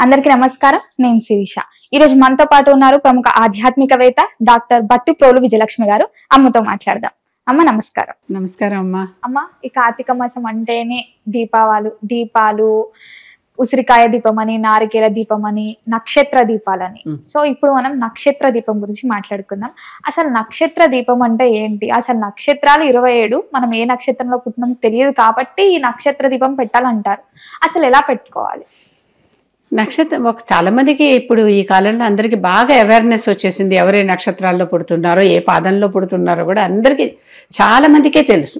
అందరికీ నమస్కారం. నేను శిరీష. ఈ రోజు మనతో పాటు ఉన్నారు ప్రముఖ ఆధ్యాత్మికవేత్త డాక్టర్ బట్టి ప్రోలు విజయలక్ష్మి గారు. అమ్మతో మాట్లాడదాం. అమ్మ నమస్కారం. నమస్కారం అమ్మా. అమ్మ, ఈ కార్తీక మాసం అంటేనే దీపాలు, ఉసిరికాయ దీపం అని, నారికేల దీపం అని, నక్షత్ర దీపాలని. సో ఇప్పుడు మనం నక్షత్ర దీపం గురించి మాట్లాడుకుందాం. అసలు నక్షత్ర దీపం అంటే ఏంటి? అసలు నక్షత్రాలు 27, మనం ఏ నక్షత్రంలో పుట్టినాం తెలియదు కాబట్టి ఈ నక్షత్ర దీపం పెట్టాలంటారు. అసలు ఎలా పెట్టుకోవాలి? నక్షత్రం చాలా మందికి ఇప్పుడు ఈ కాలంలో అందరికీ బాగా అవేర్నెస్ వచ్చేసింది. ఎవరే నక్షత్రాల్లో పుడుతున్నారో, ఏ పాదంలో పుడుతున్నారో కూడా అందరికీ చాలా మందికే తెలుసు.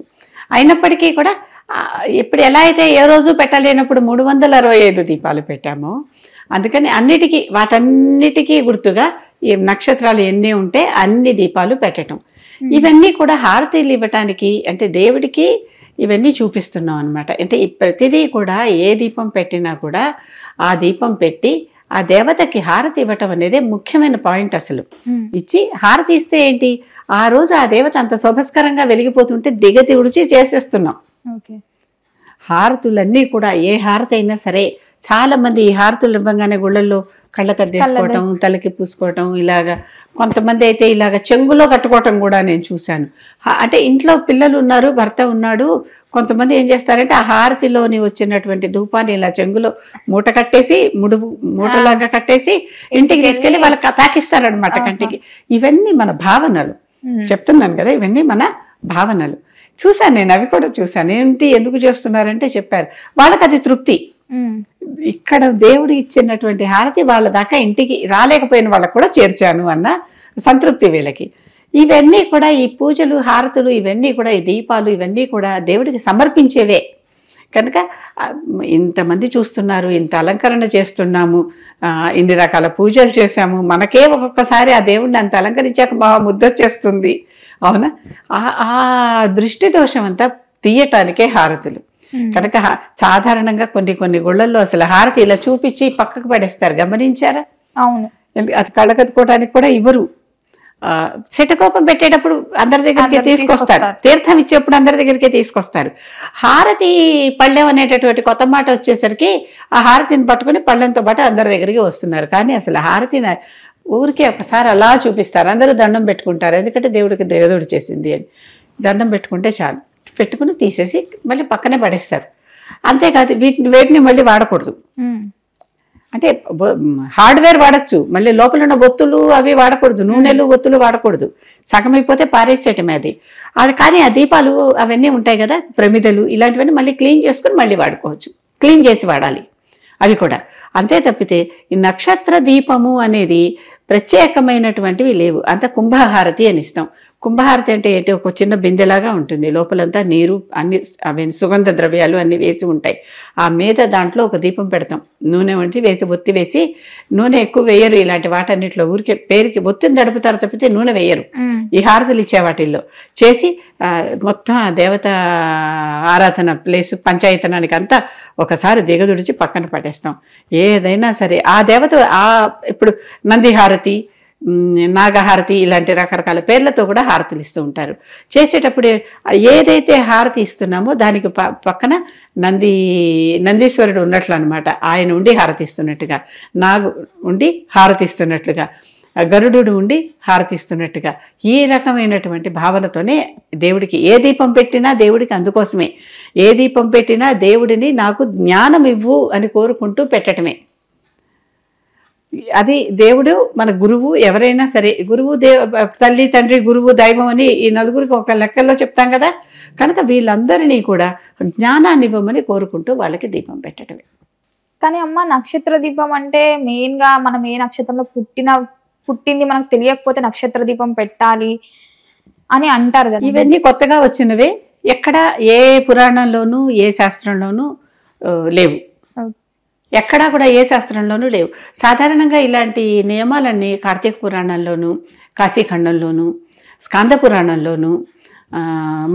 అయినప్పటికీ కూడా ఇప్పుడు ఎలా అయితే ఏ రోజు పెట్టలేనప్పుడు 365 దీపాలు పెట్టామో, అందుకని వాటన్నిటికీ గుర్తుగా ఈ నక్షత్రాలు ఎన్ని ఉంటే అన్ని దీపాలు పెట్టడం. ఇవన్నీ కూడా హారతీలు ఇవ్వటానికి, అంటే దేవుడికి ఇవన్నీ చూపిస్తున్నాం అనమాట. అంటే ప్రతిదీ కూడా ఏ దీపం పెట్టినా కూడా ఆ దీపం పెట్టి ఆ దేవతకి హారతి ఇవ్వటం అనేది ముఖ్యమైన పాయింట్. అసలు ఇచ్చి హారతి ఇస్తే ఏంటి, ఆ రోజు ఆ దేవత అంత శోభస్కరంగా వెలిగిపోతుంటే దిగతిగుడిచి చేసేస్తున్నాం. హారతులన్నీ కూడా ఏ హారతి అయినా సరే, చాలా మంది ఈ హారతులు ఇవ్వగానే గుళ్ళల్లో కళ్ళకు అద్దేసుకోవటం, తలకి పూసుకోవటం, ఇలాగా కొంతమంది అయితే ఇలాగ చెంగులో కట్టుకోవటం కూడా నేను చూశాను. అంటే ఇంట్లో పిల్లలు ఉన్నారు, భర్త ఉన్నాడు, కొంతమంది ఏం చేస్తారంటే ఆ హారతిలోని వచ్చినటువంటి ధూపాన్ని ఇలా చెంగులో మూట కట్టేసి, మూటలాగా కట్టేసి ఇంటికి తీసుకెళ్లి వాళ్ళకి తాకిస్తారనమాట కంటికి. ఇవన్నీ మన భావనలు. చెప్తున్నాను కదా, ఇవన్నీ మన భావనలు. చూశాను నేను, అవి కూడా చూశాను. ఏంటి ఎందుకు చేస్తున్నారంటే చెప్పారు, వాళ్ళకి అది తృప్తి. ఇక్కడ దేవుడు ఇచ్చినటువంటి హారతి వాళ్ళ దాకా ఇంటికి రాలేకపోయిన వాళ్ళకు కూడా చేర్చాను అన్న సంతృప్తి వీళ్ళకి. ఇవన్నీ కూడా ఈ పూజలు, హారతులు, ఇవన్నీ కూడా ఈ దీపాలు, ఇవన్నీ కూడా దేవుడికి సమర్పించేవే కనుక ఇంతమంది చూస్తున్నారు, ఇంత అలంకరణ చేస్తున్నాము, ఇన్ని రకాల పూజలు చేశాము. మనకే ఒక్కొక్కసారి ఆ దేవుడిని అంత అలంకరించాక బాగా ముద్దొచ్చేస్తుంది. అవునా? ఆ దృష్టి దోషం అంతా తీయటానికే హారతులు. కనుక సాధారణంగా కొన్ని గుళ్ళల్లో అసలు హారతి ఇలా చూపించి పక్కకు పడేస్తారు. గమనించారా? అవును. అది కళ్ళకత్తుకోవడానికి కూడా ఇవ్వరు. శటకోపం పెట్టేటప్పుడు అందరి దగ్గరికి తీసుకొస్తారు, తీర్థం ఇచ్చేప్పుడు అందరి దగ్గరికి తీసుకొస్తారు. హారతి పళ్ళెం అనేటటువంటి కొత్త మాట వచ్చేసరికి ఆ హారతిని పట్టుకుని పళ్ళెంతో పాటు అందరి దగ్గరికి వస్తున్నారు. కానీ అసలు హారతిని ఊరికే ఒకసారి అలా చూపిస్తారు. అందరూ దండం పెట్టుకుంటారు, ఎందుకంటే దేవుడికి దేవుడు చేసింది అని. దండం పెట్టుకుంటే చాలు, పెట్టుకుని తీసేసి మళ్ళీ పక్కనే పడేస్తారు. అంతేకాదు వేటిని మళ్ళీ వాడకూడదు. అంటే హార్డ్వేర్ వాడచ్చు, మళ్ళీ లోపల ఉన్న ఒత్తులు అవి వాడకూడదు, నూనెలు ఒత్తులు వాడకూడదు. సగం అయిపోతే పారేసేయటమే అది. కానీ ఆ దీపాలు అవన్నీ ఉంటాయి కదా, ప్రమిదలు, ఇలాంటివన్నీ మళ్ళీ క్లీన్ చేసుకుని మళ్ళీ వాడుకోవచ్చు. క్లీన్ చేసి వాడాలి అవి కూడా. అంతే తప్పితే ఈ నక్షత్ర దీపము అనేది ప్రత్యేకమైనటువంటివి లేవు. అంత కుంభహారతి అని ఇస్తాం. కుంభహారతి అంటే ఏంటి, ఒక చిన్న బిందెలాగా ఉంటుంది, లోపలంతా నీరు, అవి సుగంధ ద్రవ్యాలు అన్ని వేసి ఉంటాయి. ఆ మీద దాంట్లో ఒక దీపం పెడతాం, నూనె వంటి ఒత్తి వేసి. నూనె ఎక్కువ వేయరు ఇలాంటి వాటన్నిటిలో, ఊరికే పేరుకి ఒత్తిని దడుపుతారు తప్పితే నూనె వేయరు. ఈ హారతులు ఇచ్చే వాటిల్లో చేసి మొత్తం ఆ దేవత ఆరాధన ప్లేస్ పంచాయతనానికి అంతా ఒకసారి దిగదుడిచి పక్కన పడేస్తాం. ఏదైనా సరే ఆ దేవత ఇప్పుడు నంది హారతి, నాగహారతి, ఇలాంటి రకరకాల పేర్లతో కూడా హారతులు ఇస్తూ ఉంటారు. చేసేటప్పుడు ఏదైతే హారతి ఇస్తున్నామో దానికి పక్కన నందీశ్వరుడు ఉన్నట్లు అనమాట. ఆయన ఉండి హారతిస్తున్నట్టుగా, నాగు ఉండి హారతిస్తున్నట్లుగా, గరుడు ఉండి హారతిస్తున్నట్టుగా, ఈ రకమైనటువంటి భావనతోనే దేవుడికి ఏ దీపం పెట్టినా దేవుడికి అందుకోసమే. ఏ దీపం పెట్టినా దేవుడిని నాకు జ్ఞానం ఇవ్వు అని కోరుకుంటూ పెట్టడమే. అది దేవుడు మన గురువు. ఎవరైనా సరే గురువు, తల్లి, తండ్రి, గురువు, దైవం అని ఈ నలుగురికి ఒక లెక్కల్లో చెప్తాం కదా. కనుక వీళ్ళందరినీ కూడా జ్ఞానాన్ని ఇవ్వమని కోరుకుంటూ వాళ్ళకి దీపం పెట్టడమే. కానీ అమ్మ, నక్షత్ర దీపం అంటే మెయిన్ గా మనం ఏ నక్షత్రంలో పుట్టింది మనకు తెలియకపోతే నక్షత్ర దీపం పెట్టాలి అని అంటారు కదా. ఇవన్నీ కొత్తగా వచ్చినవే, ఎక్కడ ఏ పురాణంలోనూ ఏ శాస్త్రంలోనూ లేవు. ఎక్కడా కూడా ఏ శాస్త్రంలోనూ లేవు. సాధారణంగా ఇలాంటి నియమాలన్నీ కార్తీక పురాణంలోను, కాశీఖండంలోను, స్కాంద పురాణంలోను,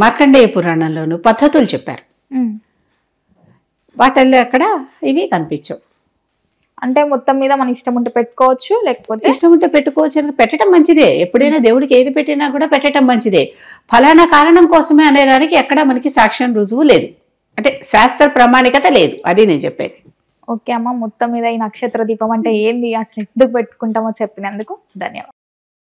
మార్కండేయ పురాణంలోను పద్ధతులు చెప్పారు. వాటిల్లో అక్కడ ఇవి కనిపించవు. అంటే మొత్తం మీద మన ఇష్టం ఉంటే పెట్టుకోవచ్చు, లేకపోతే ఇష్టం ఉంటే పెట్టుకోవచ్చు. పెట్టడం మంచిదే. ఎప్పుడైనా దేవుడికి ఏది పెట్టినా కూడా పెట్టడం మంచిదే. ఫలానా కారణం కోసమే అనేదానికి ఎక్కడా మనకి సాక్ష్యం, రుజువు లేదు. అంటే శాస్త్ర ప్రామాణికత లేదు, అది నేను చెప్పేది. ఓకే అమ్మ, మొత్తం మీద ఈ నక్షత్ర దీపం అంటే ఏంది, అసలు ఎందుకు పెట్టుకుంటామో చెప్పినందుకు ధన్యవాదాలు.